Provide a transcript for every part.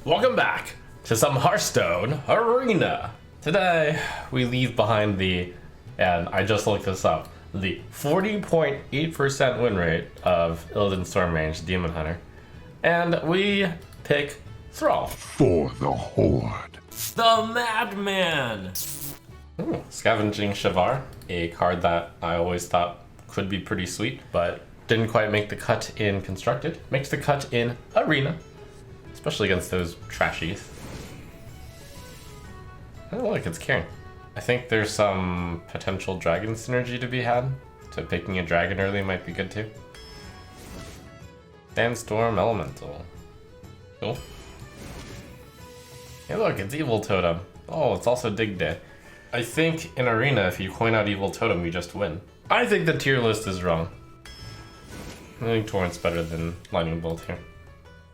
Welcome back to some Hearthstone Arena. Today we leave behind and I just looked this up, the 40.8% win rate of Illidan Storm Mage Demon Hunter, and we pick Thrall. For the Horde. The Madman! Ooh, Scavenging Shavar, a card that I always thought could be pretty sweet, but didn't quite make the cut in Constructed. Makes the cut in Arena, especially against those trashies. Oh look, it's Kieran. I think there's some potential dragon synergy to be had, so picking a dragon early might be good too. Sandstorm Elemental. Cool. Hey look, it's Evil Totem. Oh, it's also Dig Day. I think in Arena, if you coin out Evil Totem, you just win. I think the tier list is wrong. I think Torrent's better than Lightning Bolt here.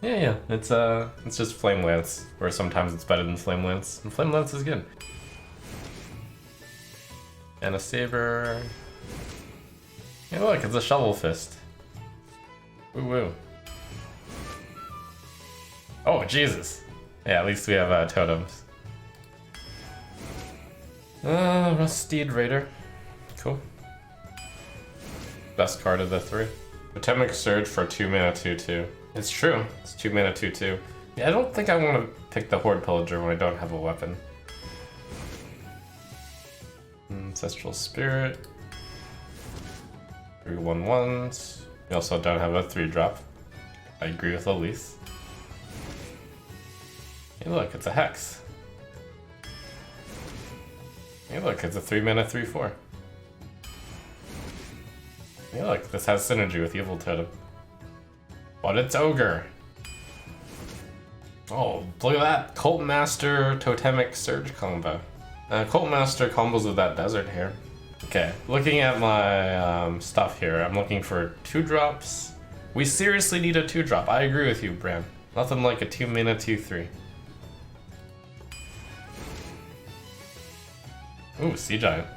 Yeah, it's just Flame Lance, or sometimes it's better than Flame Lance, and Flame Lance is good. And a Saber. Hey look, it's a Shovel Fist. Woo woo. Oh, Jesus. Yeah, at least we have totems. Rusted Raider. Cool. Best card of the three. Totemic Surge for 2 mana 2/2. It's true. It's 2 mana 2/2. Yeah, I don't think I want to pick the Horde Pillager when I don't have a weapon. Ancestral Spirit. 3 1/1s. We also don't have a 3-drop. I agree with Elise. Hey look, it's a Hex. Hey look, it's a 3 mana 3/4. Hey look, this has synergy with Evil Totem. But it's Ogre. Oh, look at that. Cult Master Totemic Surge combo. Cult Master combos with that Desert here. Okay, looking at my stuff here, I'm looking for 2-drops. We seriously need a 2-drop. I agree with you, Bran. Nothing like a 2 mana 2/3. Ooh, Sea Giant.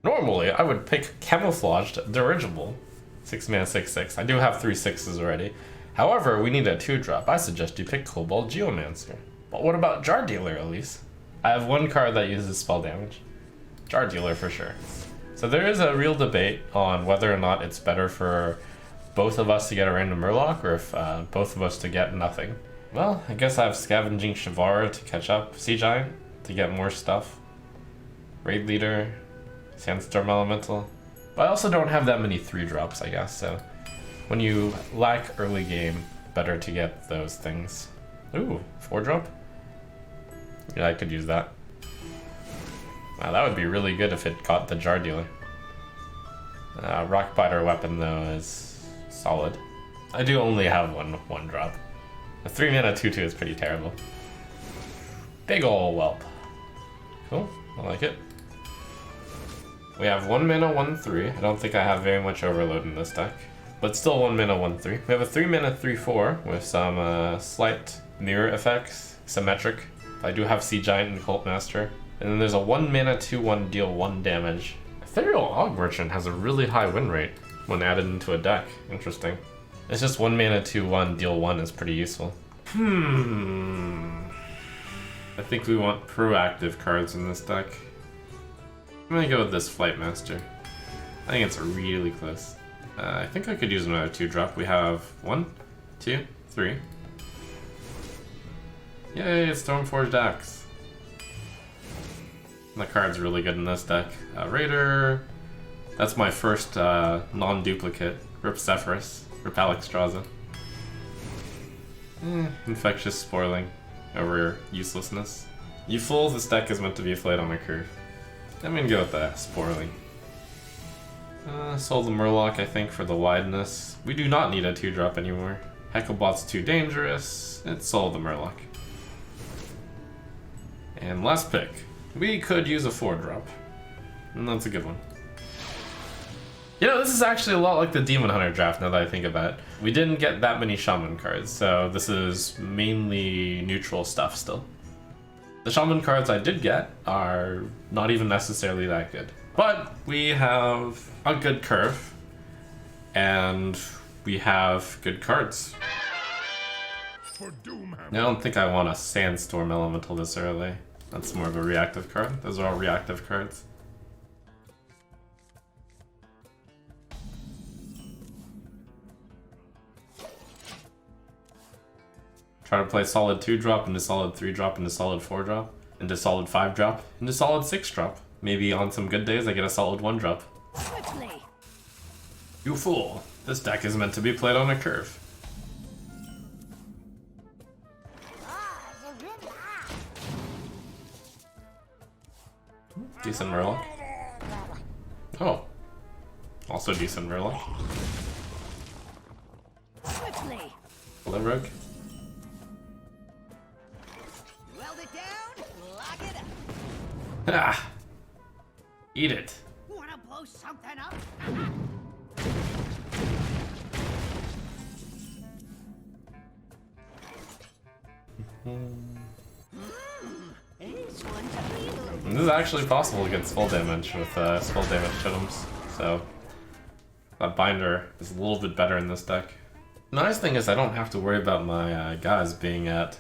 Normally, I would pick Camouflaged Dirigible. 6 mana 6/6. I do have 3 6s already. However, we need a 2-drop. I suggest you pick Cobalt Geomancer. But what about Jar Dealer, Elise? I have one card that uses spell damage. Jar Dealer for sure. So there is a real debate on whether or not it's better for both of us to get a random Murloc, or if both of us to get nothing. Well, I guess I have Scavenging Shavar to catch up. Sea Giant to get more stuff. Raid Leader. Sandstorm Elemental. But I also don't have that many 3-drops, I guess, so when you lack early game, better to get those things. Ooh, 4-drop? Yeah, I could use that. Wow, that would be really good if it caught the Jar Dealer. Rockbiter weapon, though, is solid. I do only have one drop. A 3 mana 2/2 is pretty terrible. Big ol' whelp. Cool, I like it. We have 1 mana 1/3. I don't think I have very much overload in this deck, but still 1 mana 1/3. We have a 3 mana 3/4 with some slight mirror effects, symmetric. I do have Sea Giant and Cult Master. And then there's a 1 mana 2/1 deal 1 damage. Ethereal Og Merchant has a really high win rate when added into a deck. Interesting. It's just 1 mana 2/1 deal 1 is pretty useful. I think we want proactive cards in this deck. I'm gonna go with this Flight Master. I think it's really close. I think I could use another 2-drop. We have 1, 2, 3. Yay, it's Stormforged Axe. The card's really good in this deck. Raider. That's my first non-duplicate. Rip Zephyrus. Rip Alexstrasza. Infectious Spoiling over Uselessness. You fools, this deck is meant to be a flight on a curve. I'm gonna go with the Spoiling. Sold the Murloc, I think, for the wideness. We do not need a 2-drop anymore. Hecklebot's too dangerous. It's sold the Murloc. And last pick. We could use a 4-drop. And that's a good one. You know, this is actually a lot like the Demon Hunter draft now that I think about it. We didn't get that many Shaman cards, so this is mainly neutral stuff still. The Shaman cards I did get are not even necessarily that good. But we have a good curve, and we have good cards. for Doomhammer. I don't think I want a Sandstorm Elemental this early. That's more of a reactive card. Those are all reactive cards. Try to play solid 2-drop into solid 3-drop into solid 4-drop into solid 5-drop into solid 6-drop. Maybe on some good days I get a solid 1-drop. You fool! This deck is meant to be played on a curve. Decent Murloc. Oh. Also decent Murloc. Hello, Rogue. Weld it down, lock it up. Ah! Eat it. Wanna blow something up? This is actually possible against full damage with full damage totems, so that binder is a little bit better in this deck. The nice thing is I don't have to worry about my guys being at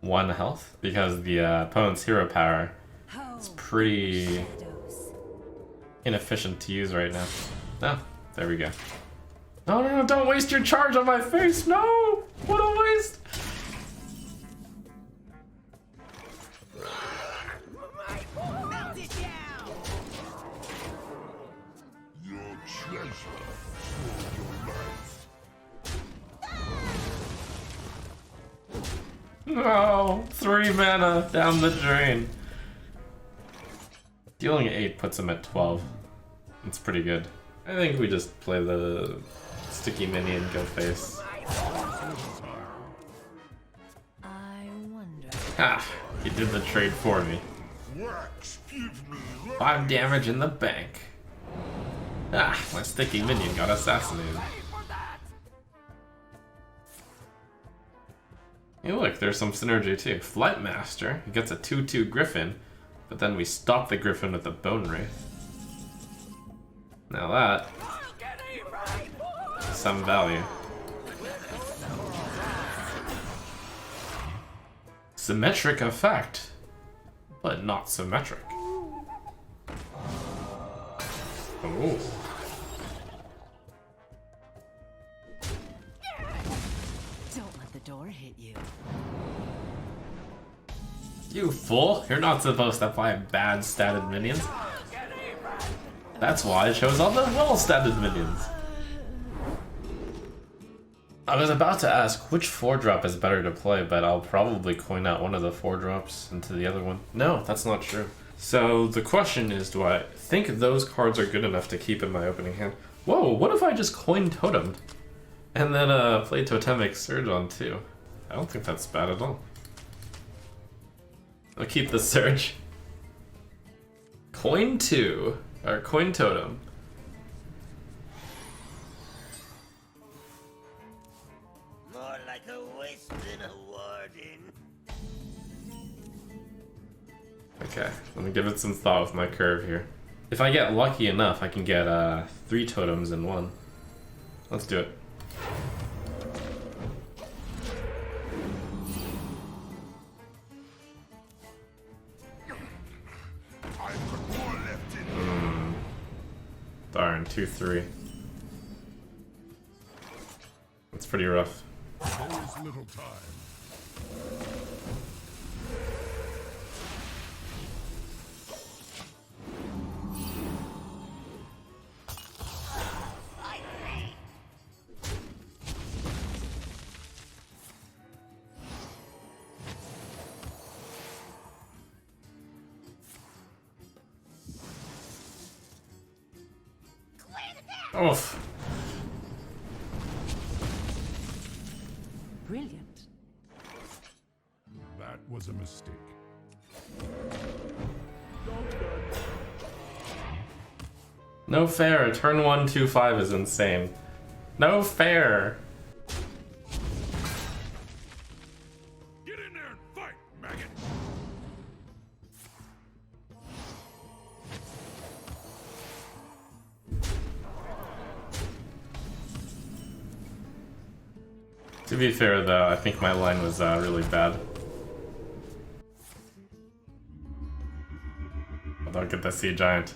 1 health because the opponent's hero power is pretty inefficient to use right now. Oh, there we go. No, no, no, don't waste your charge on my face! No! What a waste! Melt it down. Your treasure for your life. No! 3 mana down the drain. Dealing 8 puts him at 12. It's pretty good. I think we just play the sticky minion, go face. I wonder. Ah, he did the trade for me. Wax, give me 5 damage in the bank. Ah, my sticky minion got assassinated. Hey look, there's some synergy too. Flight Master, he gets a 2/2 Griffin, but then we stop the Griffin with a Bone Wraith. Now that is some value. Symmetric effect, but not symmetric. Oh. Don't let the door hit you. You fool! You're not supposed to play bad statted minions. That's why I chose all the well-statted minions. I was about to ask which 4-drop is better to play, but I'll probably coin out one of the 4-drops into the other one. No, that's not true. So the question is, do I think those cards are good enough to keep in my opening hand? Whoa, what if I just coin Totemed? And then play Totemic Surge on 2? I don't think that's bad at all. I'll keep the Surge. Coin 2. Or coin Totem. More like a wisp than a warden. Okay, let me give it some thought with my curve here. If I get lucky enough, I can get 3 totems in 1. Let's do it. I've got more left in me. Darn, 2/3. That's pretty rough. There's little time. Oof. Brilliant. That was a mistake. No fair. Turn 1, 2, 5 is insane. No fair. Get in there and fight, maggot! To be fair though, I think my line was really bad. Oh, don't get the Sea Giant.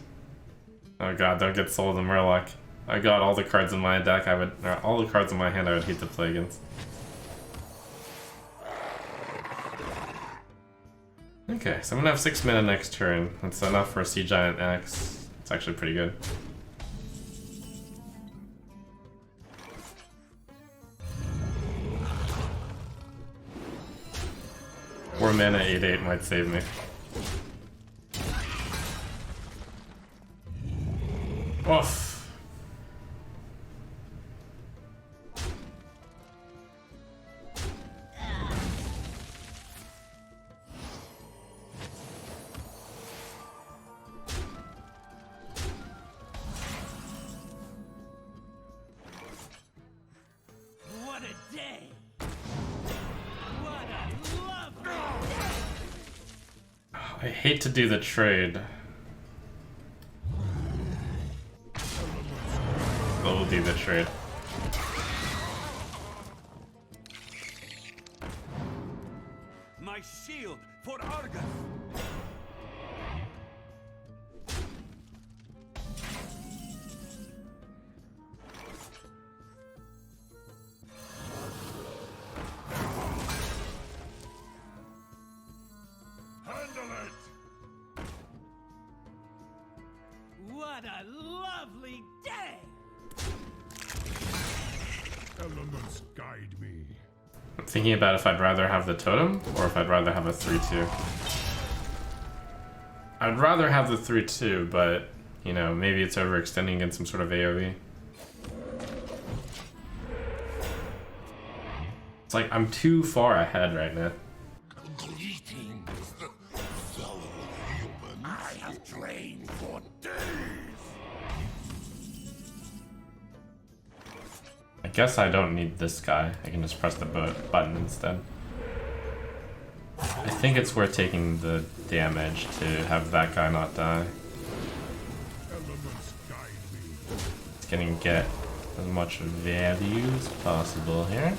Oh god, don't get Soul of the Murloc. I got all the cards in my deck or all the cards in my hand I would hate to play against. Okay, so I'm gonna have 6 mana next turn. That's enough for a Sea Giant X. It's actually pretty good. Four mana 8/8 might save me. Oof. What a day! What a lovely day! I hate to do the trade. But we'll do the trade. My shield for Argus. Handle it. What a lovely day! Elements guide me. I'm thinking about if I'd rather have the totem or if I'd rather have a 3/2. I'd rather have the 3/2, but you know, maybe it's overextending against some sort of AoE. It's like I'm too far ahead right now. Greetings, fellow humans. I have trained for days. I guess I don't need this guy. I can just press the button instead. I think it's worth taking the damage to have that guy not die. Elements guide me. It's gonna get as much value as possible here.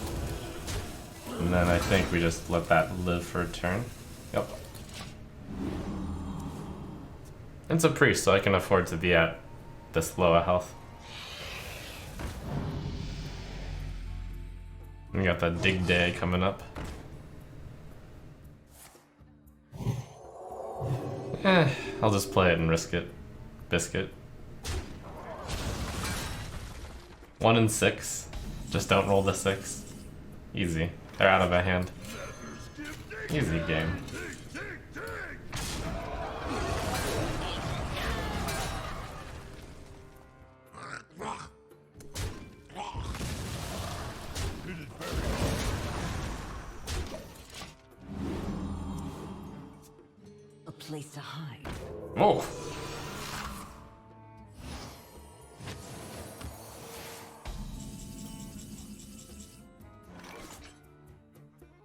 And then I think we just let that live for a turn. Yep. It's a priest, so I can afford to be at this low a health. We got that dig day coming up. I'll just play it and risk it. Biscuit. 1 and 6. Just don't roll the 6. Easy. They're out of a hand. Easy game. A place to hide. Oh!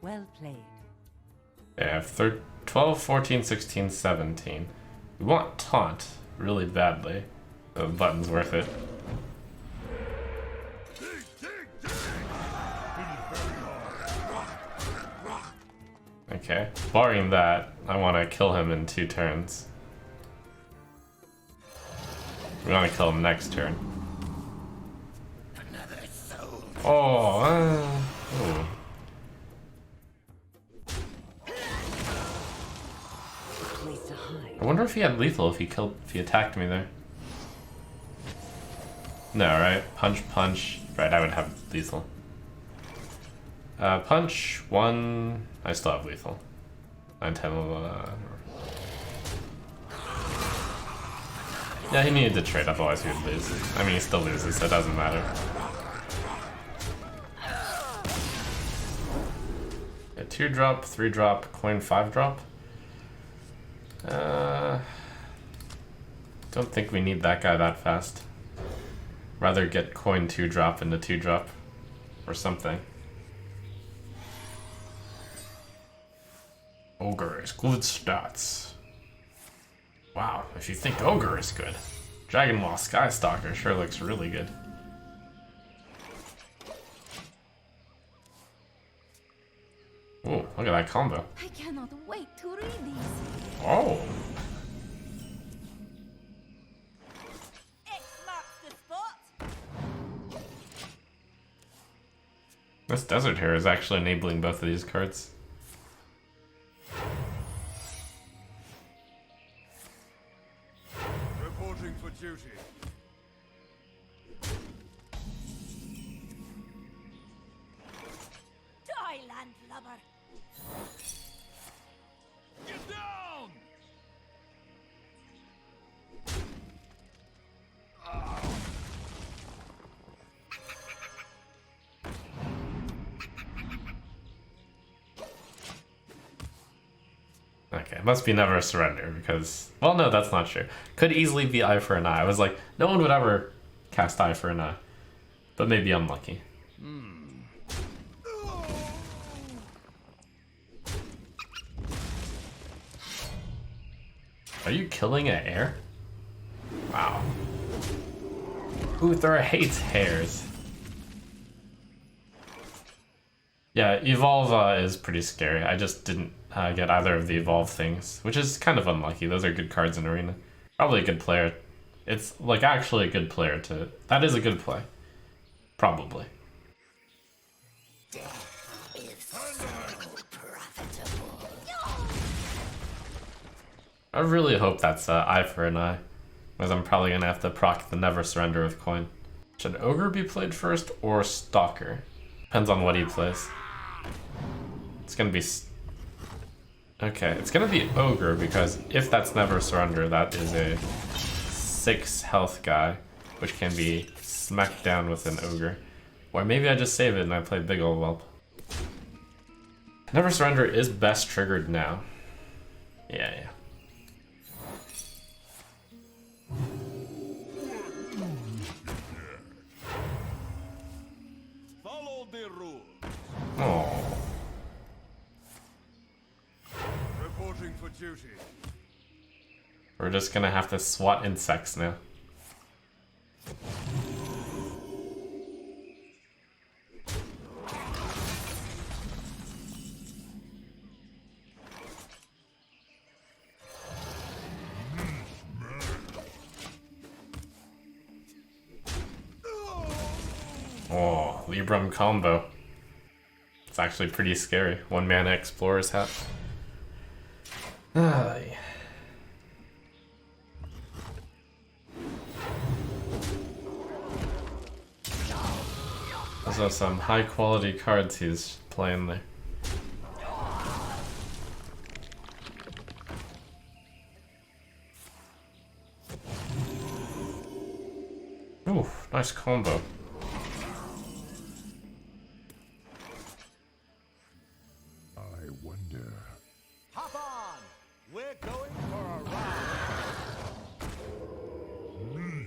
Well played. I have 12, 14, 16, 17. We want taunt really badly. The button's worth it. Okay, barring that, I want to kill him in 2 turns. We want to kill him next turn. Another soul. Oh, ooh. A place to hide. I wonder if he had lethal if he attacked me there. No, right? Punch, punch. Right, I would have lethal. Punch, 1. I still have lethal. 9, 10, 11. Yeah, he needed to trade, otherwise he would lose. I mean, he still loses, so it doesn't matter. Yeah, 2 drop, 3 drop, coin 5 drop. Don't think we need that guy that fast. Rather get coin 2 drop into 2 drop or something. Ogre is good stats. Wow, if you think Ogre is good, Dragon Ball Skystalker sure looks really good. Ooh, look at that combo. I cannot wait to read these. Oh. X marks the spot. This desert here is actually enabling both of these cards. Reporting for duty. Die, landlubber. Get down! Okay, it must be never surrender because, well, no, that's not true. Could easily be eye for an eye. I was like, no one would ever cast eye for an eye, but maybe I'm lucky. Are you killing an air? Wow. Uther hates hairs. Yeah, evolve is pretty scary. I just didn't get either of the evolve things, which is kind of unlucky. Those are good cards in Arena. Probably a good player. It's like actually a good player to... That is a good play. Probably. I really hope that's eye for an eye, because I'm probably going to have to proc the never surrender with coin. Should Ogre be played first or Stalker? Depends on what he plays. It's going to be... Okay, it's going to be Ogre, because if that's never surrender, that is a 6 health guy, which can be smacked down with an Ogre. Or maybe I just save it and I play Big Ol' Whelp. Never surrender is best triggered now. Yeah. Follow the rules. Oh. Reporting for duty. We're just gonna have to swat insects now. Oh, Libram combo. It's actually pretty scary. 1 mana Explorer's Hat. Ay. Those are some high quality cards he's playing there. Ooh, nice combo. I wonder. Hop on! We're going for a ride.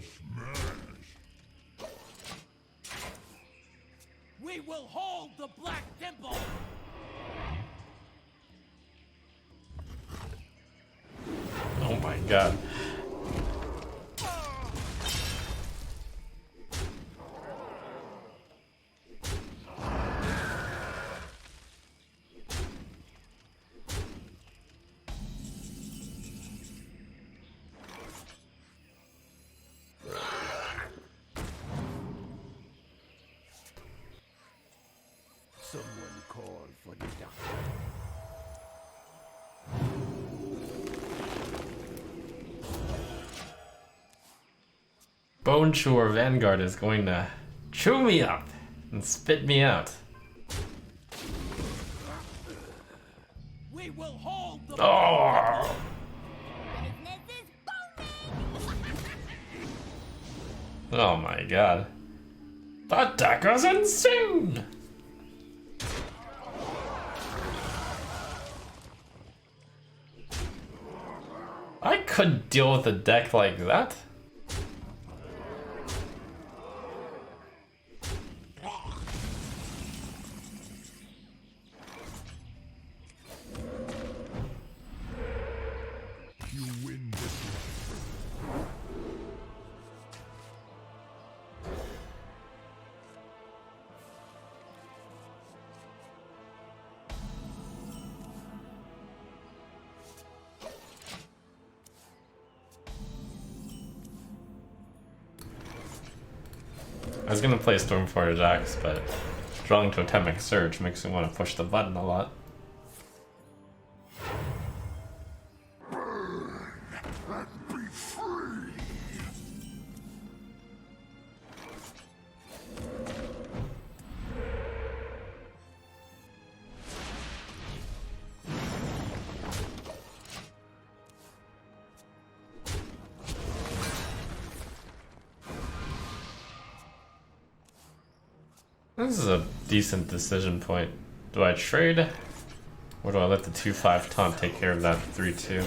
Smash. We will hold the Black Temple! Oh my god. Someone call for the doctor. Bone Chewer Vanguard is going to chew me up and spit me out. We will hold the Oh! Business is booming! Oh my god. That dagger's insane! I couldn't deal with a deck like that. You win this one. was gonna play Stormforge Axe, but drawing Totemic Surge makes me want to push the button a lot. This is a decent decision point. Do I trade? Or do I let the 2-5 taunt take care of that 3-2? I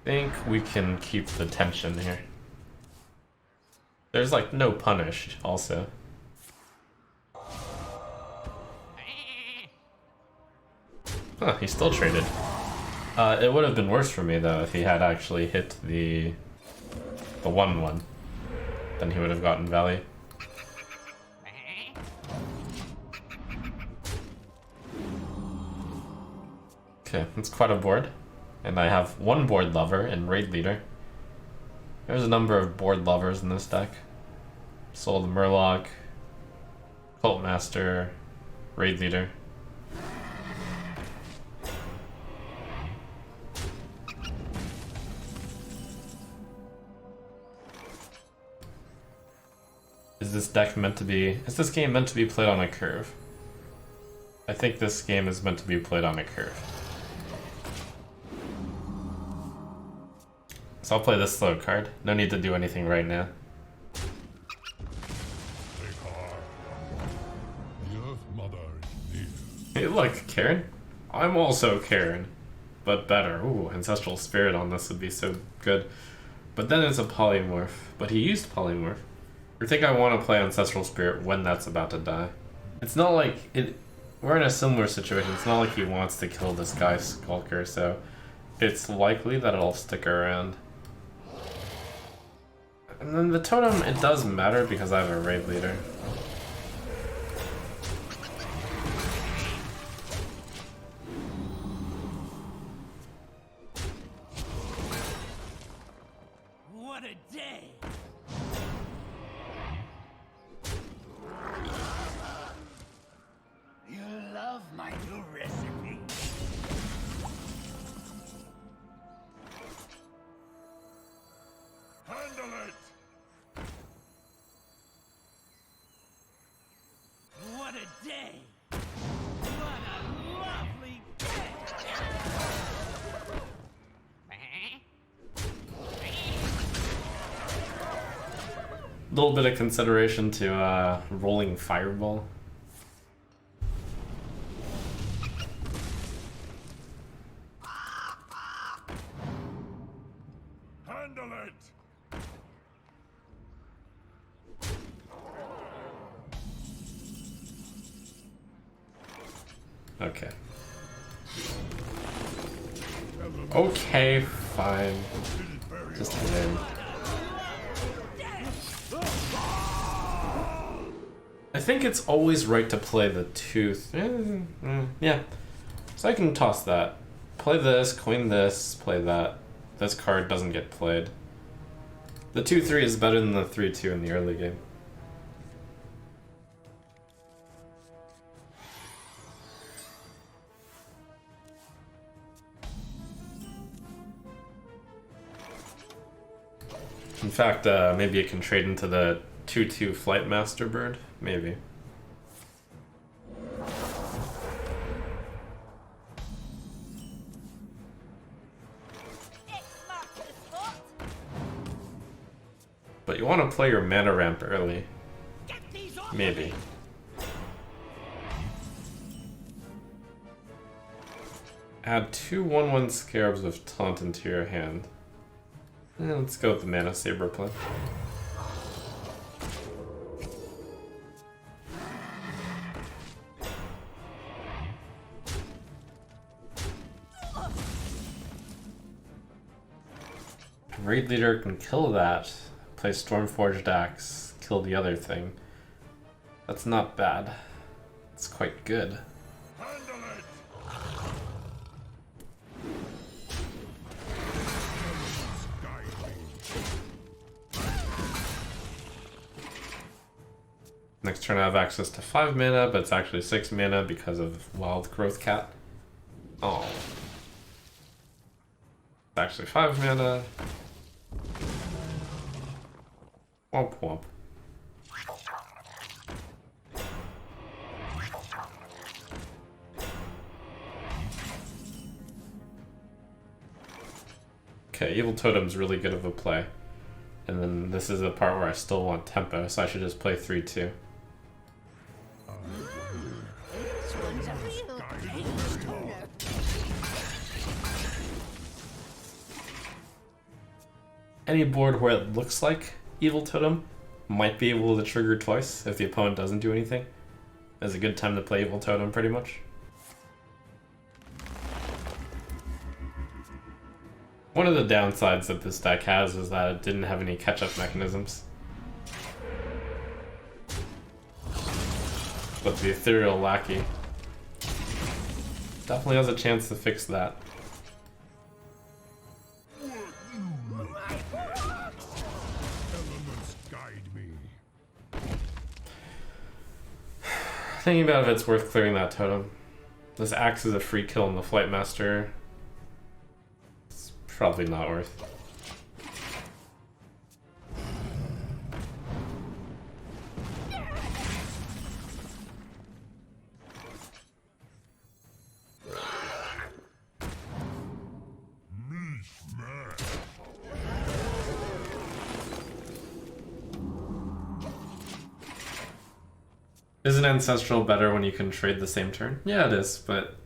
think we can keep the tension here. There's like no punish also. Huh, he still traded. It would have been worse for me though if he had actually hit the 1-1. Then he would have gotten value. Okay, that's quite a board. And I have one board lover in Raid Leader. There's a number of board lovers in this deck. Soul of the Murloc, Cult Master, Raid Leader. Is this game meant to be played on a curve? I think this game is meant to be played on a curve. So I'll play this slow card. No need to do anything right now. Take heart. The Earth Mother is near. Hey look, Karen. I'm also Karen. But better. Ooh, Ancestral Spirit on this would be so good. But then it's a polymorph. But he used polymorph. I think I want to play Ancestral Spirit when that's about to die. It's not like it. We're in a similar situation. It's not like he wants to kill this guy Skulker, so it's likely that it'll stick around. And then the totem, it does matter because I have a Raid Leader. What a day! You love my new recipe. Handle it! What a day! What a lovely day! A little bit of consideration to rolling Fireball. Handle it! Okay. Okay, fine. Just win. I think it's always right to play the tooth. Yeah. So I can toss that. Play this, coin this, play that. This card doesn't get played. The 2-3 is better than the 3-2 in the early game. In fact, maybe it can trade into the 2-2 Flight Master Bird. Maybe. But you want to play your mana ramp early. Maybe. Add 2 1/1 Scarabs with Taunt into your hand. Let's go with the Mana Saber play. Raid Leader can kill that, play Stormforged Axe, kill the other thing. That's not bad. It's quite good. Handle it! Next turn I have access to 5 mana, but it's actually 6 mana because of Wild Growth Cat. Oh. It's actually 5 mana. Womp womp. Okay, Evil Totem's really good of a play. And then this is the part where I still want tempo, so I should just play 3-2. Any board where it looks like Evil Totem might be able to trigger twice if the opponent doesn't do anything. It's a good time to play Evil Totem, pretty much. One of the downsides that this deck has is that it didn't have any catch-up mechanisms. But the Ethereal Lackey definitely has a chance to fix that. Elements guide me. Thinking about if it's worth clearing that totem. This axe is a free kill in the Flight Master. It's probably not worth. Isn't Ancestral better when you can trade the same turn? Yeah, it is, but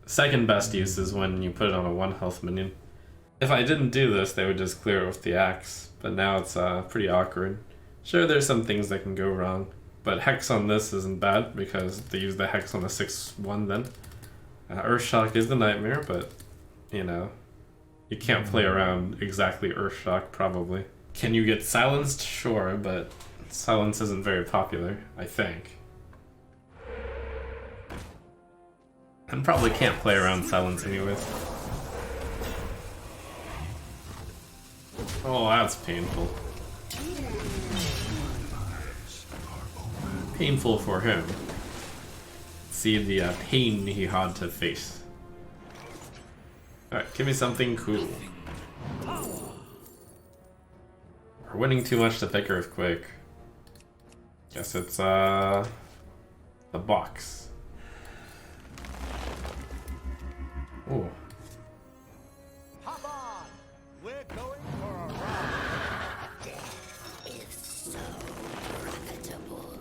second best use is when you put it on a 1 health minion. If I didn't do this, they would just clear it with the axe, but now it's pretty awkward. Sure, there's some things that can go wrong, but Hex on this isn't bad because they use the Hex on the 6/1 then. Earthshock is the nightmare, but, you know, you can't play around exactly Earthshock, probably. Can you get silenced? Sure, but silence isn't very popular, I think. And probably can't play around silence anyways. Oh, that's painful. Painful for him. See the pain he had to face. Alright, give me something cool. We're winning too much to pick Earthquake. Guess it's the box. Ooh. Hop on! We're going for a ride. It's so profitable.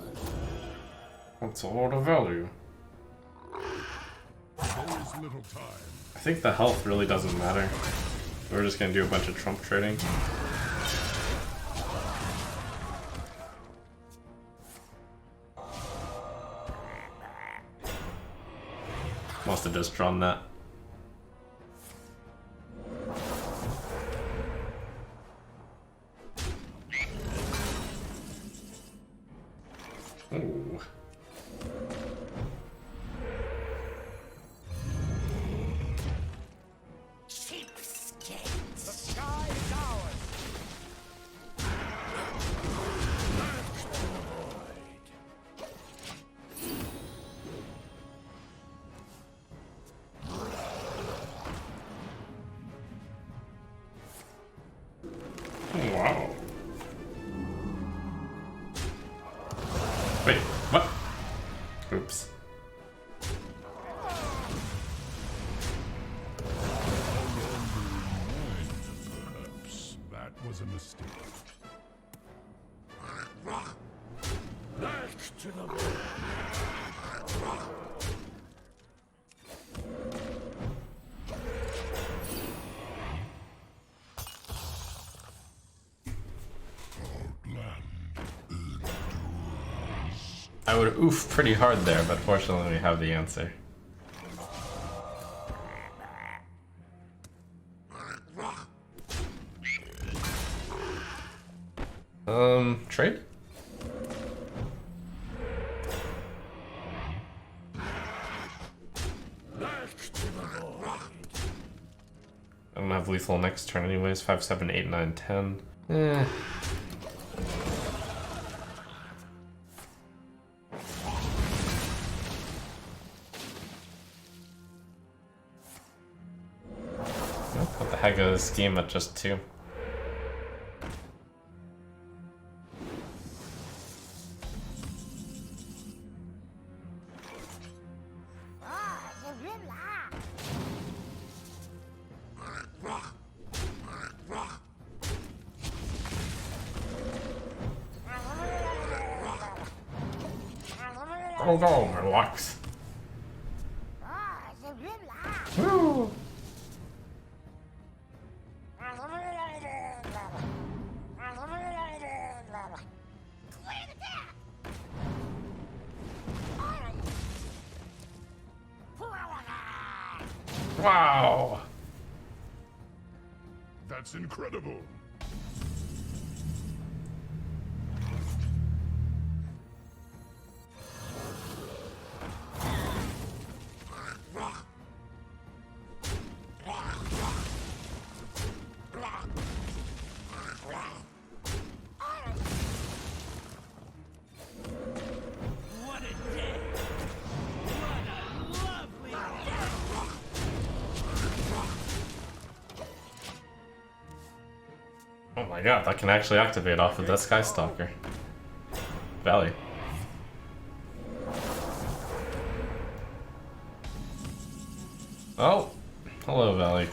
What's all the value? There is little time. I think the health really doesn't matter. We're just gonna do a bunch of trump trading. Must have just drawn that. Ooh. Cheapskate. The sky is ours. Wow. Wait, what? Oops. Perhaps that was a mistake. Back to the I would oof pretty hard there, but fortunately we have the answer. Trade? I don't have lethal next turn anyways. 5, 7, 8, 9, 10. heck of a scheme at just 2. Go, relax. Woo! Wow! That's incredible. Oh my god, that can actually activate off of that Sky Stalker. Valley. Oh, hello, Valley.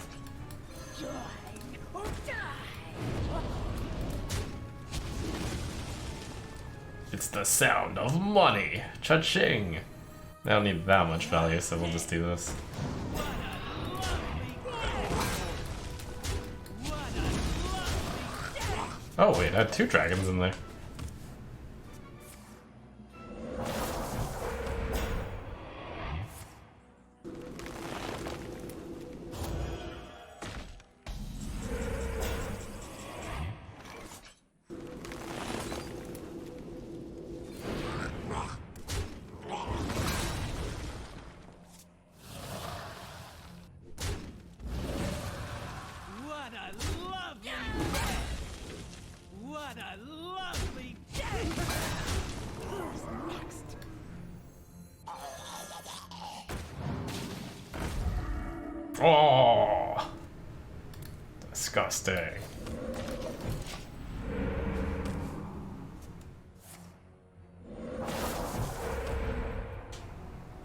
It's the sound of money. Cha-ching. I don't need that much value, so we'll just do this. Oh wait, I had 2 dragons in there. Oh, disgusting.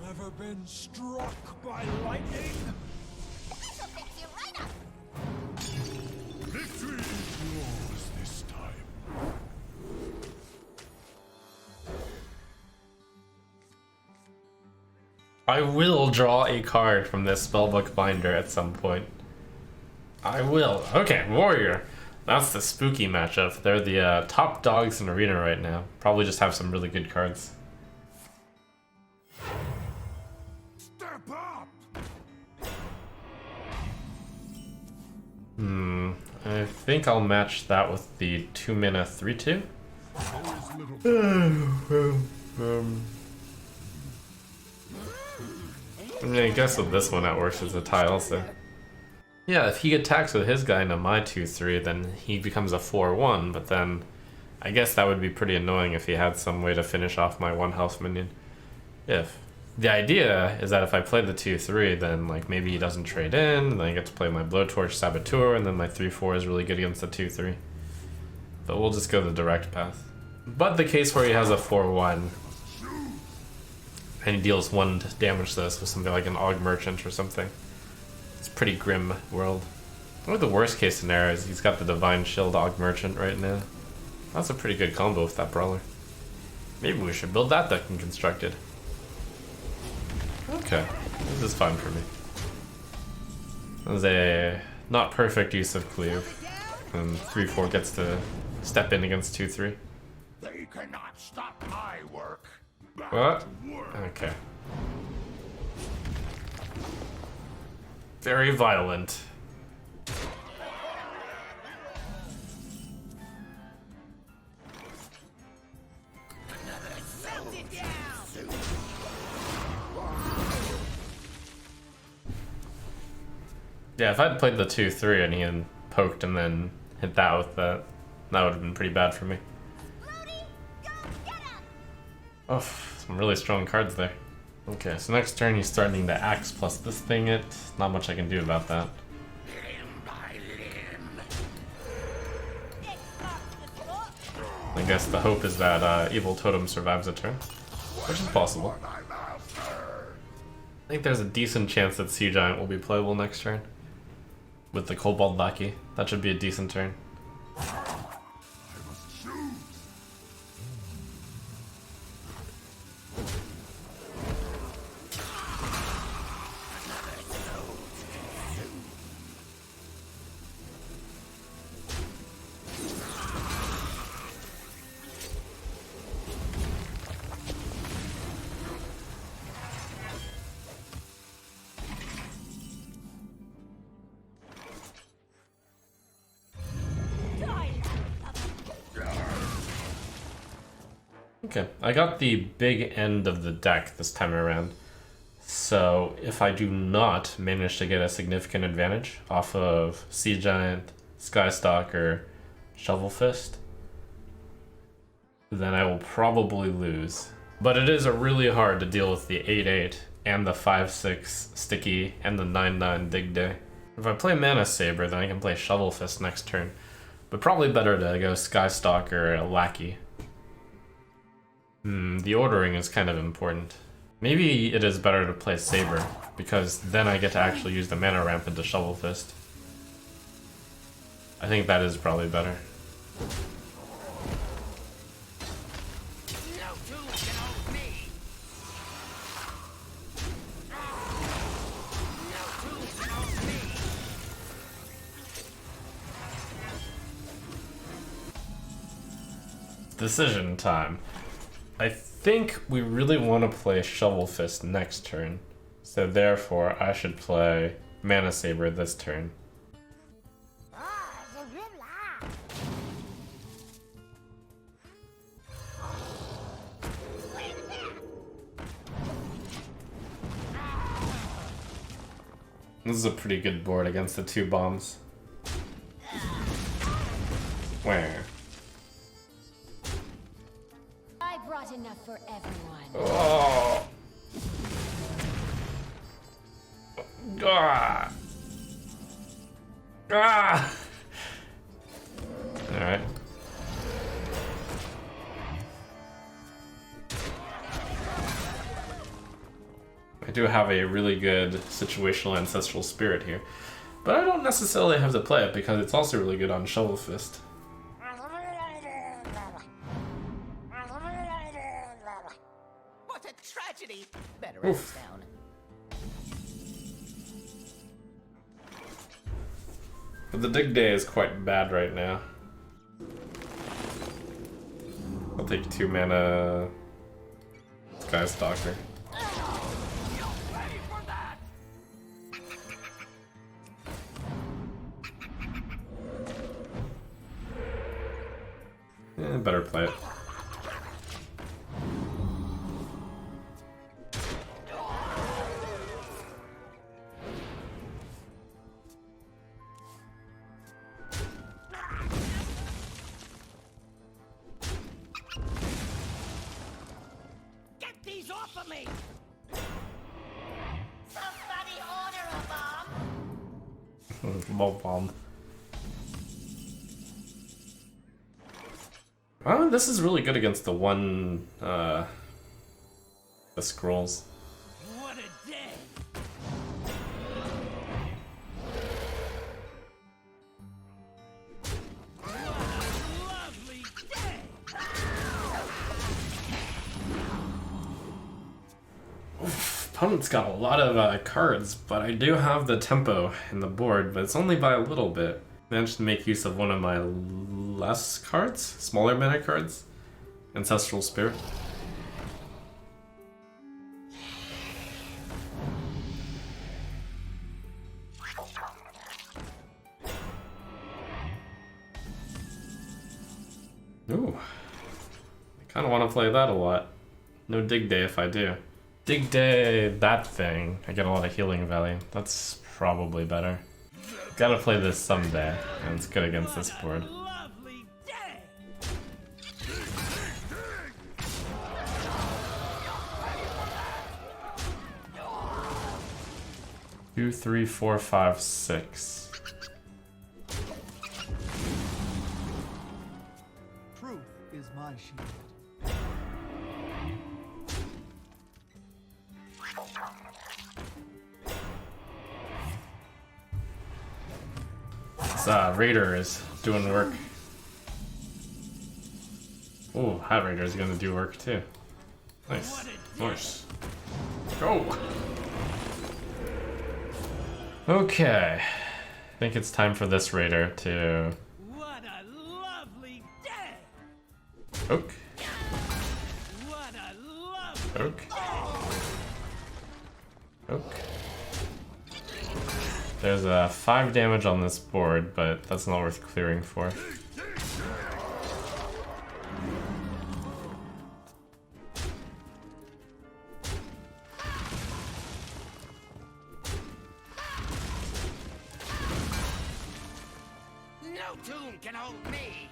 Ever been struck by lightning? This'll fix you right up. Victory is yours this time. I will draw a card from this spellbook binder at some point. I will. Okay, Warrior. That's the spooky matchup. They're the top dogs in Arena right now. Probably just have some really good cards. Step up! I think I'll match that with the 2-mana 3/2. I mean, I guess with this one that works as a tie also. Yeah, if he attacks with his guy into my 2/3, then he becomes a 4/1, but then I guess that would be pretty annoying if he had some way to finish off my 1 health minion. If. The idea is that if I play the 2/3, then like maybe he doesn't trade in, then I get to play my Blowtorch Saboteur, and then my 3/4 is really good against the 2/3. But we'll just go the direct path. But the case where he has a 4/1, and he deals 1 damage to this with something like an Og Merchant or something. It's a pretty grim world. Or the worst case scenario is he's got the Divine Shield Og Merchant right now. That's a pretty good combo with that Brawler. Maybe we should build that deck in Constructed. Okay, this is fine for me. That was a not perfect use of Cleave. And 3/4 gets to step in against 2/3. They cannot stop my work. What? Okay. Very violent. Yeah, if I'd played the 2/3 and he had poked and then hit that with that would have been pretty bad for me. Oh, some really strong cards there. Okay, so next turn he's starting to Axe plus this thing. Not much I can do about that. Hit him by I guess the hope is that Evil Totem survives a turn, which is possible. I think there's a decent chance that Sea Giant will be playable next turn. With the Kobold Lackey. That should be a decent turn. Okay, I got the big end of the deck this time around. So if I do not manage to get a significant advantage off of Sea Giant, Skystalker, Shovel Fist, then I will probably lose. But it is really hard to deal with the 8-8 and the 5-6 Sticky and the 9-9 Dig Day. If I play Mana Saber, then I can play Shovel Fist next turn. But probably better to go Skystalker or Lackey. The ordering is kind of important. Maybe it is better to play Saber, because then I get to actually use the mana ramp into Shovel Fist. I think that is probably better. Decision time. I think we really want to play Shovel Fist next turn, so therefore I should play Mana Saber this turn. This is a pretty good board against the 2 bombs. Where? Enough for everyone. Oh. Ah. Ah. All right. I do have a really good situational ancestral spirit here, but I don't necessarily have to play it because it's also really good on Shovel Fist. Better write this down. But the Dig Day is quite bad right now. I'll take 2 mana Skystalker. Better play it. Bomb. Oh, this is really good against the the scrolls. What a day! What a lovely day! Opponent's got a lot of cards, but I do have the tempo in the board, but it's only by a little bit. Managed to make use of one of my less cards, smaller mana cards, Ancestral Spirit. Ooh, I kind of want to play that a lot. No Dig Day if I do. Dig Day, that thing. I get a lot of healing value. That's probably better. Gotta play this someday, and it's good against this board. Lovely day! 2, 3, 4, 5, 6. Truth is my my shield. This Raider is doing work. Ooh, Hat Raider is gonna do work too. Nice. Nice. Go! Okay. I think it's time for this Raider to... What a lovely day! Oak. What a lovely Oak. Oak. There's 5 damage on this board, but that's not worth clearing for. No tomb can hold me!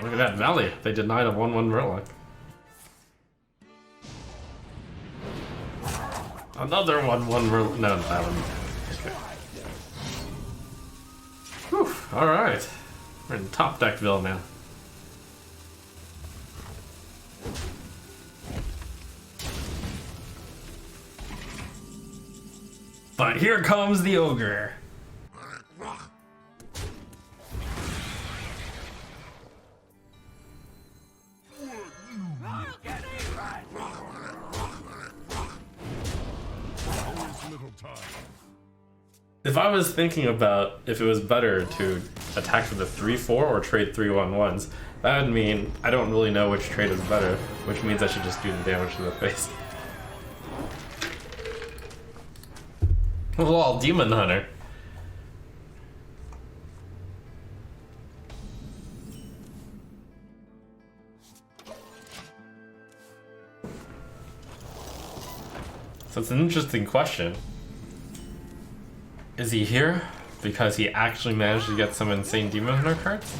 Look at that Valley. They denied a 1/1 Murloc. Another 1/1 Murloc. No, that one. Okay. Whew, alright. We're in top deckville now. But here comes the ogre. If I was thinking about if it was better to attack with a 3/4 or trade 3 1/1s, that would mean I don't really know which trade is better, which means I should just do the damage to the face. Lol, Demon Hunter. So it's an interesting question. Is he here because he actually managed to get some insane Demon Hunter cards?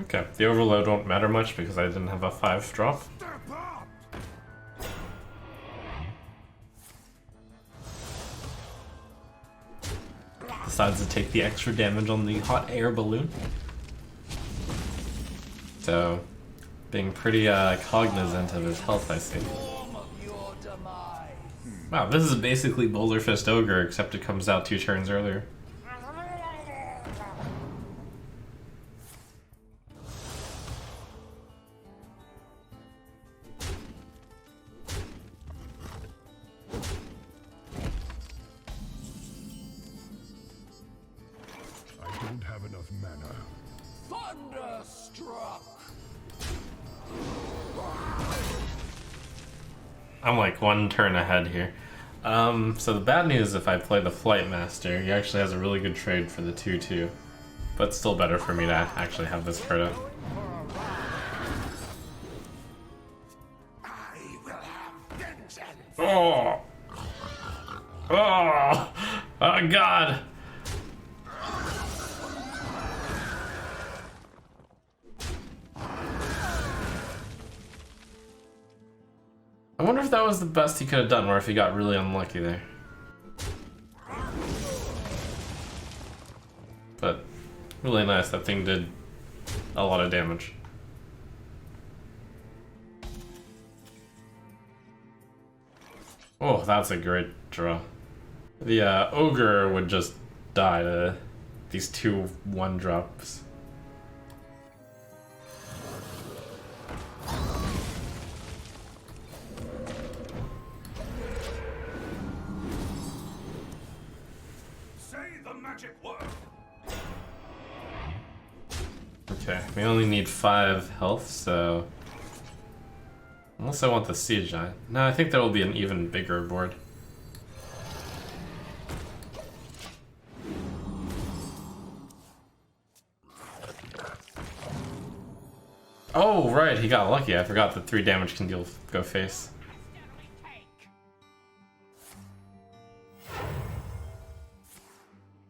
Okay, the overload won't matter much because I didn't have a 5 drop. Decides to take the extra damage on the hot air balloon. So, being pretty cognizant of his health, I see. Wow, this is basically Boulder Fist Ogre, except it comes out 2 turns earlier. I'm like 1 turn ahead here. So the bad news, if I play the Flight Master, he actually has a really good trade for the 2/2. But it's still better for me to actually have this card out. Oh! Oh! Oh god! I wonder if that was the best he could have done, or if he got really unlucky there. But really nice, that thing did a lot of damage. Oh, that's a great draw. The ogre would just die to these 2 1-drops. Okay, we only need 5 health, so... Unless I want the Siege Giant. No, I think there will be an even bigger board. Oh, right, he got lucky. I forgot that 3 damage can go face.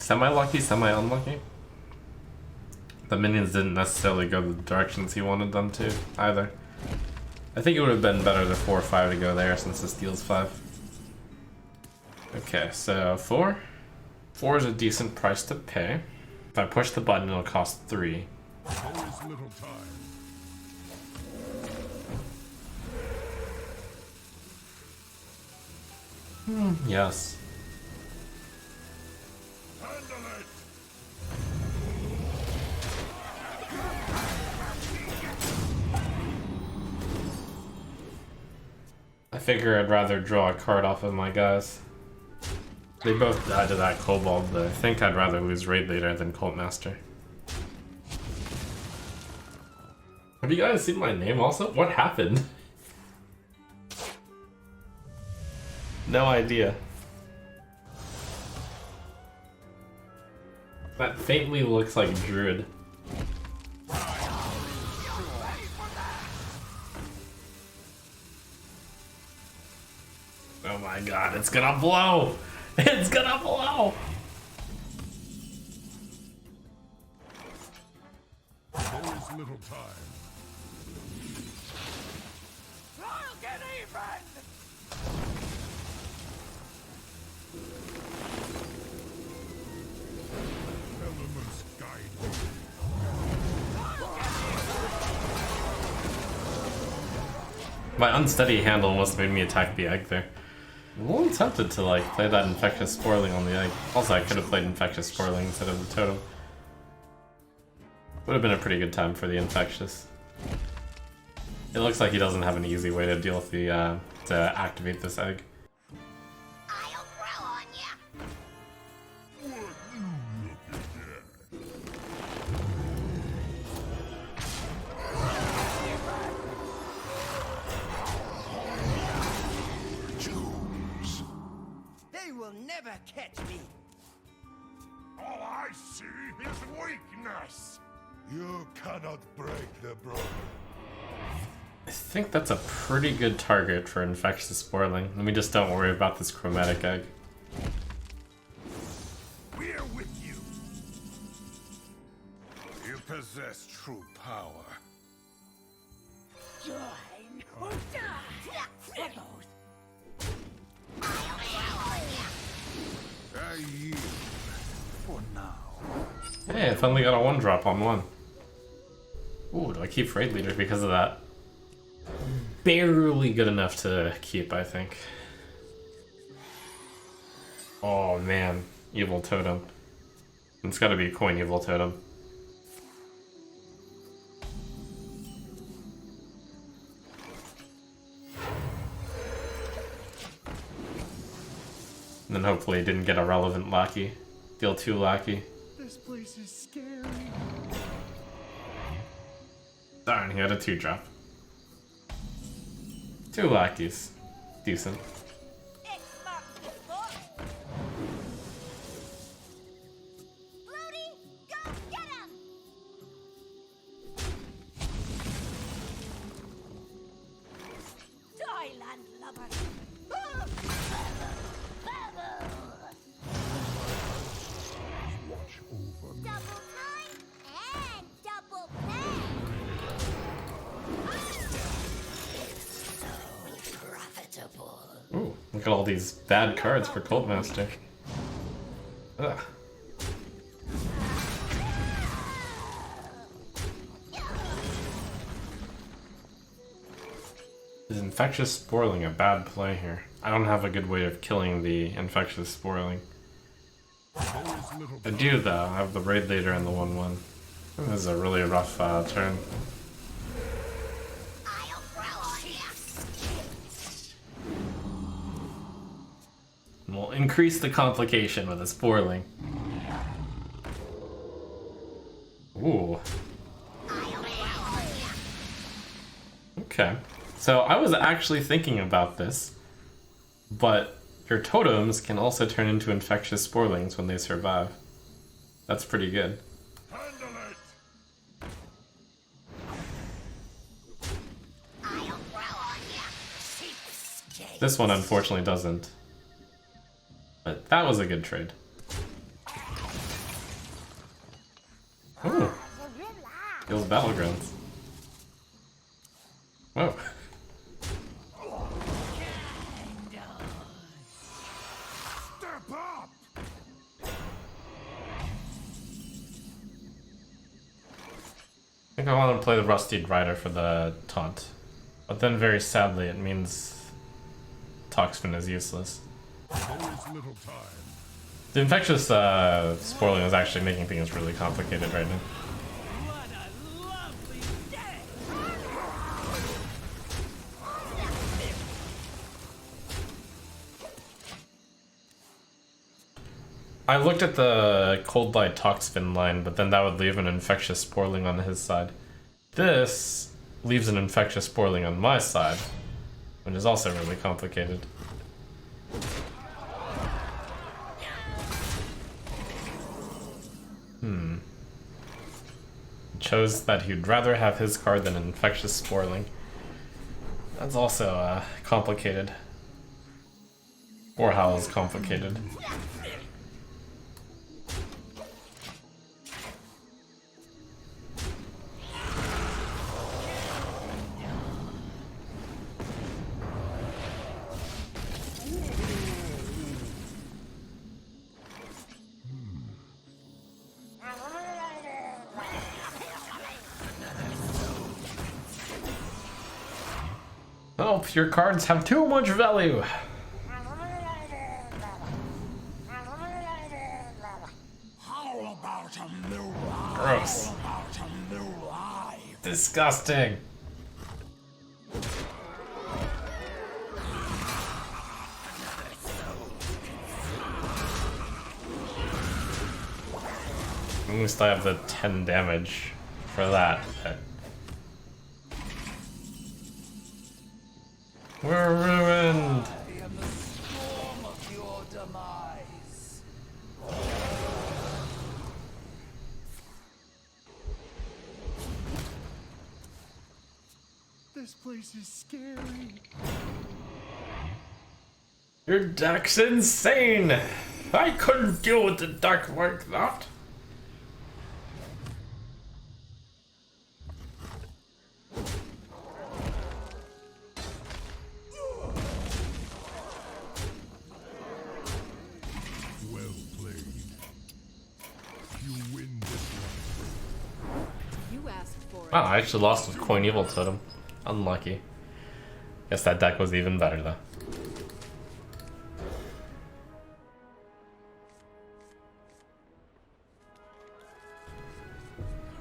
semi-lucky, semi-unlucky. The minions didn't necessarily go the directions he wanted them to, either. I think it would have been better to 4-5 to go there since this deals 5. Okay, so 4. 4 is a decent price to pay. If I push the button, it'll cost 3. Always little time. Yes. Handle it. I figure I'd rather draw a card off of my guys. They both died to that Kobold, but I think I'd rather lose Raid Leader than Cult Master. Have you guys seen my name also? What happened? No idea. That faintly looks like Druid. Oh my god, it's gonna blow! It's gonna blow! Always little time. I'll get even! Elements guide me. My unsteady handle almost made me attack the egg there. I'm a little tempted to like play that Infectious Spoiling on the egg. Also, I could have played Infectious Spoiling instead of the Totem. Would have been a pretty good time for the Infectious. It looks like he doesn't have an easy way to deal with the to activate this egg. I'll grow on ya! Choose. They will never catch me! All I see is weakness. You cannot break the broken. I think that's a pretty good target for Infectious Spoiling. And we just don't worry about this Chromatic Egg. We're with you. You possess true power. Join or die! Rebels! I yield for now. Hey, I finally got a 1-drop on 1. Ooh, do I keep Raid Leader because of that? Barely good enough to keep, I think. Oh man, Evil Totem. It's gotta be a coin Evil Totem. And then hopefully it didn't get a relevant lackey. Deal 2 lackey. This place is scary. Darn, he had a 2-drop. 2 lackeys. Decent. Floaty, go get him! Die, landlubber! Watch over me. Double time and double pay! Profitable. Ooh, look at all these bad cards for Cult Master. Ugh. Is Infectious Spoiling a bad play here? I don't have a good way of killing the Infectious Spoiling. Always little I do though, I have the Raid Leader and the 1/1. This is a really rough turn. I'll grow on ya! And we'll increase the complication with a Spoiling. Ooh. Okay. So I was actually thinking about this, but your totems can also turn into Infectious Spoilings when they survive. That's pretty good. handle it. I'll grow on ya! Cheapskate! This one unfortunately doesn't. But that was a good trade. Feels battlegrounds. Whoa. Step up! I think I want to play the Rusted Rider for the taunt. But then very sadly it means Toxfin is useless. There is little time. The infectious spoiling is actually making things really complicated right now. I looked at the Cold Light Toxfin line, but then that would leave an infectious spoiling on his side. This leaves an infectious spoiling on my side, which is also really complicated. Chose that he'd rather have his card than an infectious spoiling. That's also complicated. Or how is complicated. Oh, your cards have too much value. How about a new life? Gross. How about a new life? Disgusting. At least I have the 10 damage for that. But we're ruined. I am the storm of your demise. This place is scary. Your deck's insane. I couldn't deal with the deck like that. Well played. You win this one. You asked for it. Wow, I actually lost with Coin Evil Totem. Unlucky. Guess that deck was even better though.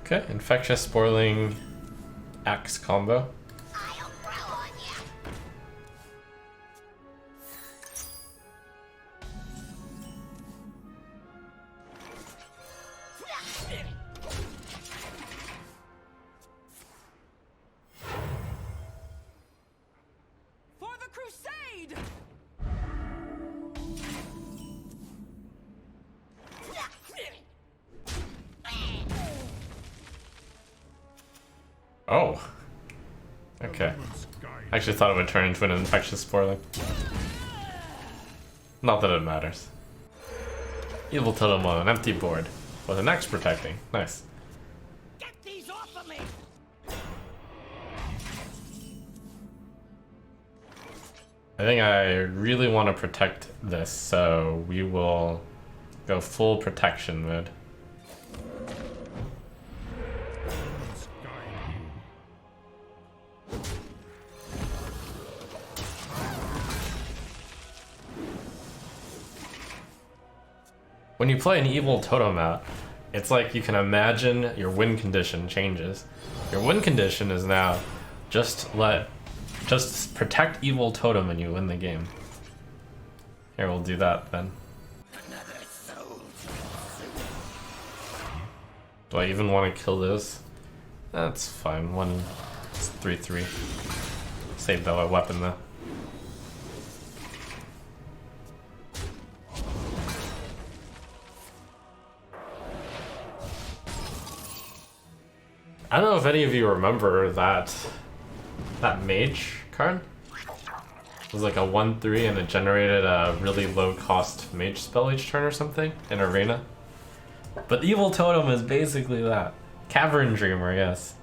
Okay, Infectious Spoiling Axe combo. I'll grow on ya. For the crusade! Oh. Okay. I actually thought it would turn into an Infectious Spoiling. Not that it matters. Evil Totem on an empty board with an X protecting. Nice. Get these off of me! I think I really want to protect this, so we will go full protection mode. When you play an Evil Totem out, it's like you can imagine your win condition changes. Your win condition is now just protect Evil Totem and you win the game. Here, we'll do that then. Do I even want to kill this? That's fine. It's 3/3. Save that weapon though. I don't know if any of you remember that Mage card. It was like a 1/3 and it generated a really low cost Mage spell each turn or something in Arena. But Evil Totem is basically that. Cavern Dreamer, yes.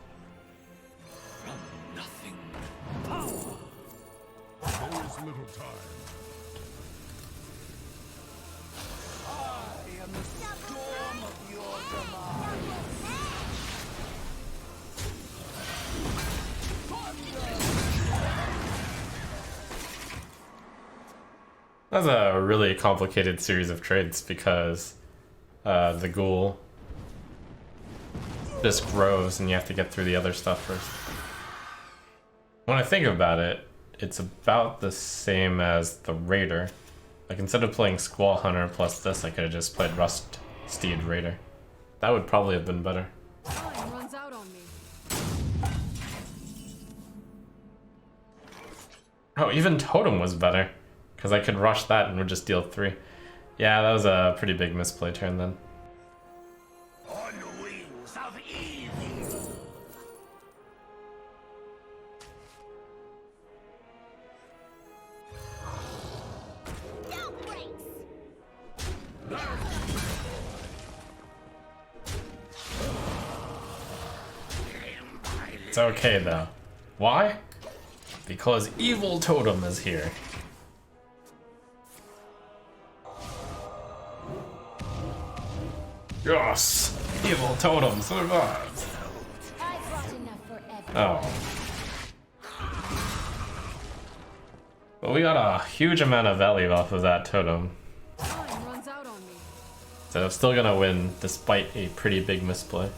Nothing. There is little time. I am the storm of your demise. That's a really complicated series of trades because the ghoul just grows and you have to get through the other stuff first. When I think about it, it's about the same as the Raider. Like instead of playing Squall Hunter plus this, I could have just played Rust Steed Raider. That would probably have been better. Time runs out on me. Oh, even Totem was better. Because I could rush that and would just deal 3. Yeah, that was a pretty big misplay turn then. On the wings of evil. No breaks. It's okay though. Why? Because Evil Totem is here. Yes! Evil Totem survives! I brought enough for everyone. Oh. But we got a huge amount of value off of that totem. Time runs out on me. So I'm still gonna win despite a pretty big misplay.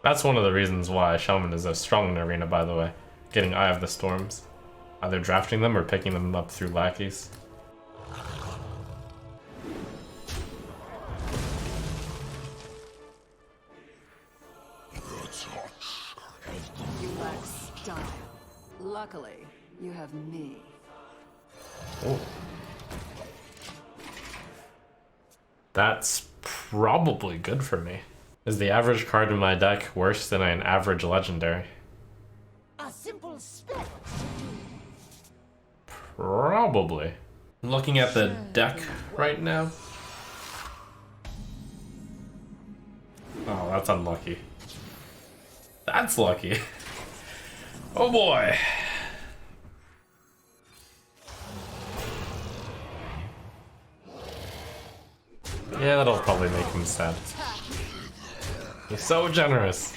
That's one of the reasons why Shaman is so strong in Arena, by the way. Getting Eye of the Storms. Either drafting them or picking them up through lackeys. You lack style. Luckily, you have me. Oh. That's probably good for me. Is the average card in my deck worse than an average legendary? A simple spell. Probably. I'm looking at the deck right now. Oh, that's unlucky. That's lucky. Oh boy. Yeah, that'll probably make him sad. He's so generous.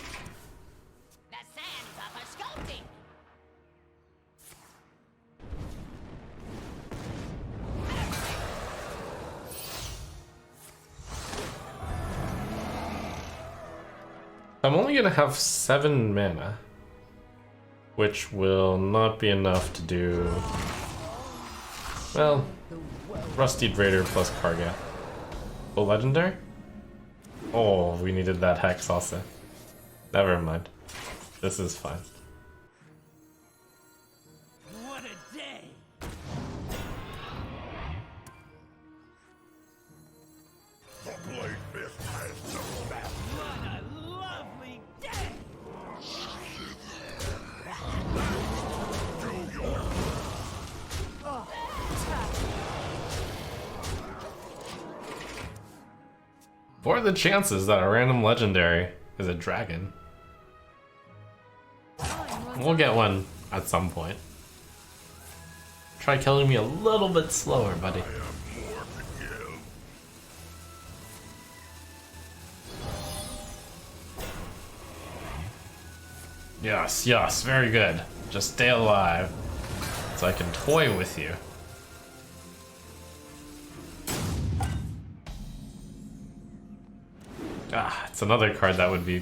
The sands of a sculpting. I'm only gonna have 7 mana, which will not be enough to do, well, Rusty Raider plus Karga. Oh, legendary? Oh, we needed that Hex also. Never mind. This is fine. What a day. The blade fist has no map. What a lovely day. Do your What are the chances that a random legendary is a dragon? We'll get one at some point. Try killing me a little bit slower, buddy. Yes, yes, very good. Just stay alive so I can toy with you. Ah, it's another card that would be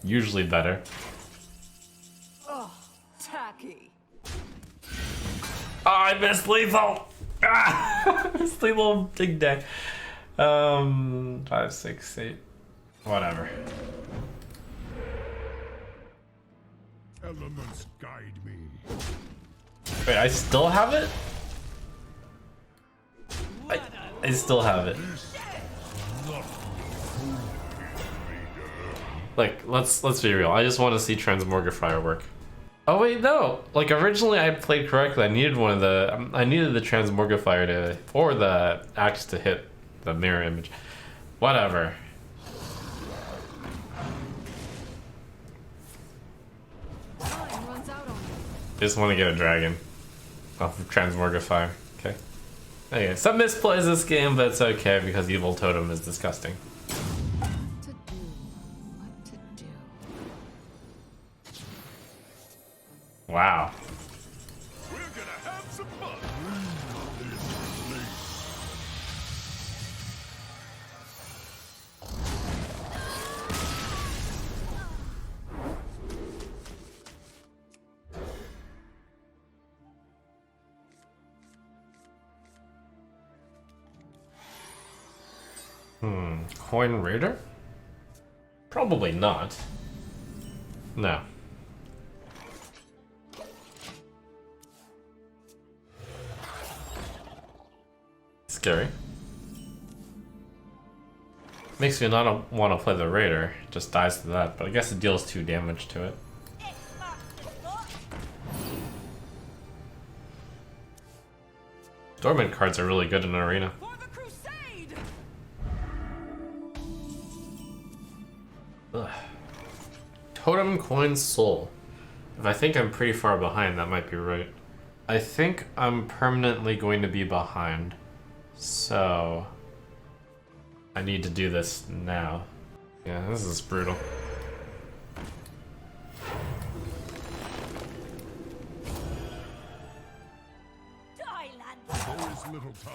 usually better. Oh, tacky. Oh, I missed lethal! Ah! Missed lethal big deck. 5, 6, 8. Whatever. elements guide me. Wait, I still have it? I still have it. Like, let's be real. I just want to see Transmogrifier work. Oh wait, no. Like originally I played correctly. I needed one of the I needed the transmogrifier to or the axe to hit the mirror image. Whatever. Time runs out on you. Just want to get a dragon off of transmogrifier. Okay. Okay. Some misplays this game, but it's okay because evil totem is disgusting. What to do? What to do? Wow. We're gonna have some fun. Coin raider? Probably not. No. Scary. Makes me not want to play the raider. It just dies to that, but I guess it deals 2 damage to it. Dormant cards are really good in arena. For the crusade! Ugh. Totem coin soul. If I think I'm pretty far behind, that might be right. I think I'm permanently going to be behind. So I need to do this now. Yeah, this is brutal. There is little time.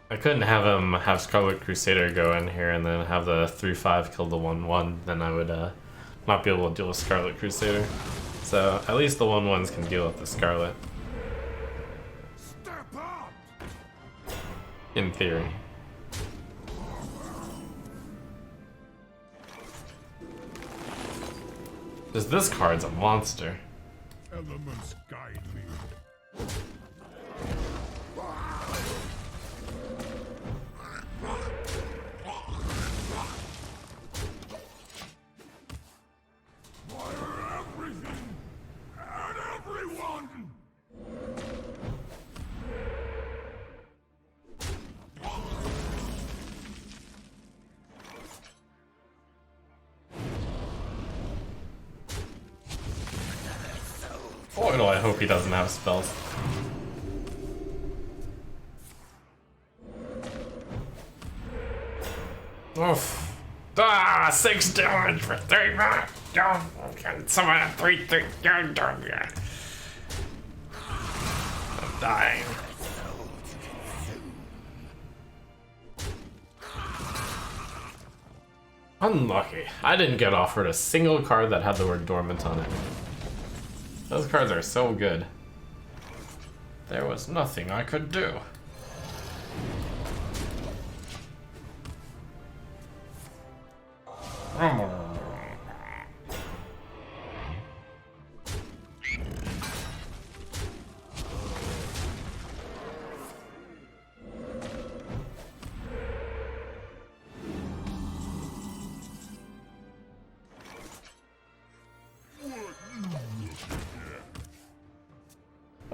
I couldn't have him have Scarlet Crusader go in here and then have the 3/5 kill the 1/1. Then I would not be able to deal with Scarlet Crusader. So at least the 1/1s can deal with the Scarlet. Step up! In theory. Because this card's a monster. Elements guide me. Fire everything and everyone! Foil, I hope he doesn't have spells. Oof. Ah, 6 damage for 3 minutes. Someone at 3. I'm dying. Unlucky. I didn't get offered a single card that had the word dormant on it. Those cards are so good. There was nothing I could do.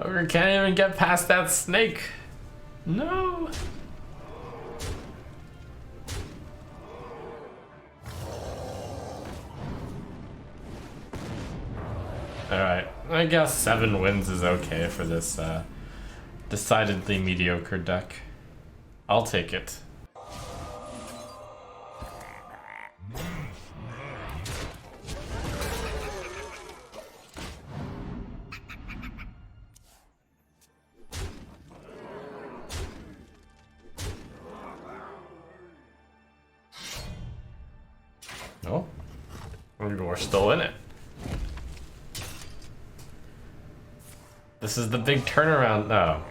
We can't even get past that snake. No. Alright, I guess 7 wins is okay for this decidedly mediocre deck. I'll take it. Oh, we're still in it. This is the big turnaround. No,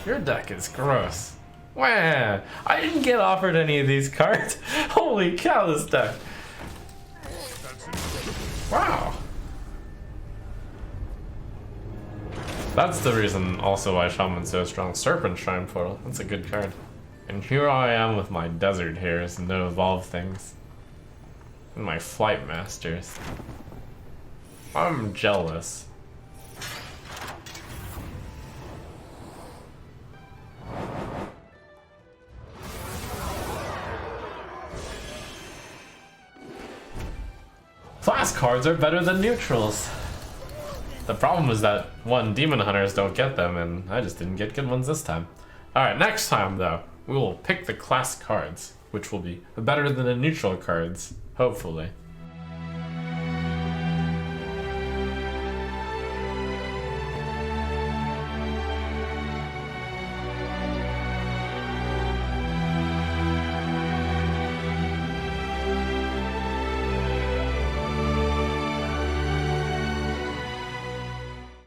your deck is gross. Wow, I didn't get offered any of these cards. Holy cow, this deck. Wow. That's the reason also why Shaman's so strong. Serpent Shrine Portal. That's a good card. And here I am with my desert hairs and no evolve things. And my flight masters. I'm jealous. Class cards are better than neutrals. The problem is that, one, demon hunters don't get them, and I just didn't get good ones this time. Alright, next time though, we will pick the class cards, which will be better than the neutral cards, hopefully.